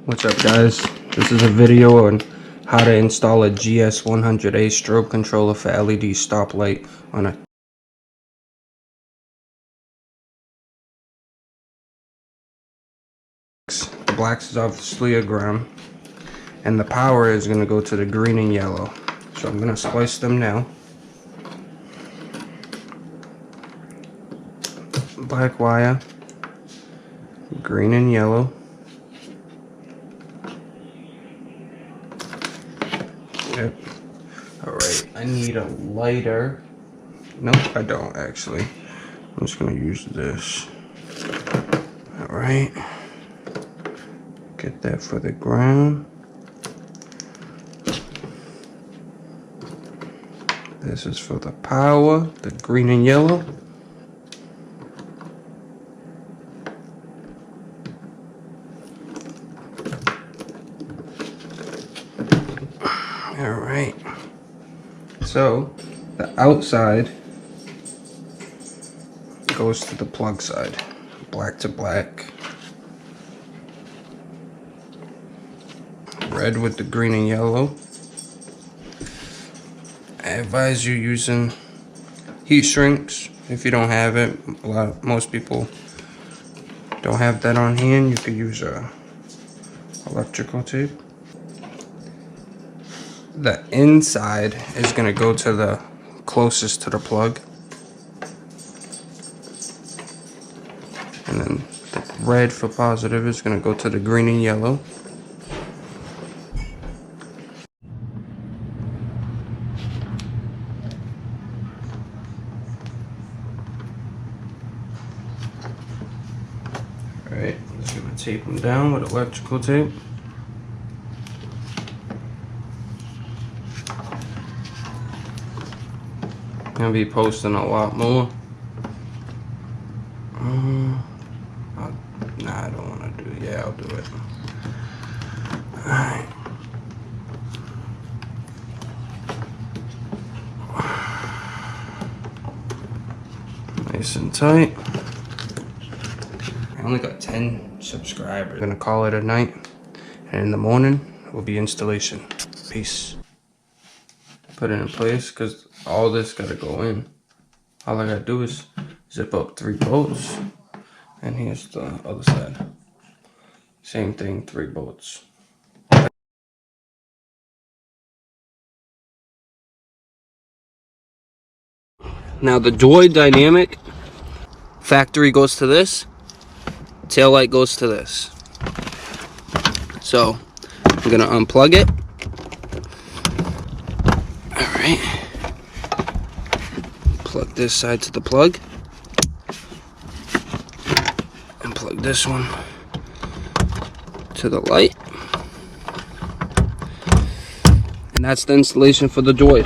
What's up, guys? This is a video on how to install a Gs-100A strobe controller for LED stoplight on a the blacks is obviously a ground, and the power is going to go to the green and yellow. So I'm going to splice them now. Black wire, green and yellow. Yep. Alright, I need a lighter. Nope, I don't actually. I'm just gonna use this. Alright. Get that for the ground. This is for the power, the green and yellow. Alright. So, the outside goes to the plug side. Black to black. Red with the green and yellow. I advise you using heat shrinks if you don't have it. Most people don't have that on hand. You could use electrical tape. The inside is going to go to the closest to the plug, and then the red for positive is going to go to the green and yellow. Alright, just going to tape them down with electrical tape. Gonna be posting a lot more. Nah, I don't want to do it. Yeah, I'll do it. Alright. Nice and tight. I only got 10 subscribers. I'm gonna call it a night, and in the morning will be installation. Peace. Put it in place because all this gotta go in. All I gotta do is zip up 3 bolts, and here's the other side. Same thing, 3 bolts. Now the Diode Dynamic factory goes to this, tail light goes to this. So I'm gonna unplug it. Alright. Plug this side to the plug. And plug this one to the light. And that's the installation for the Diode.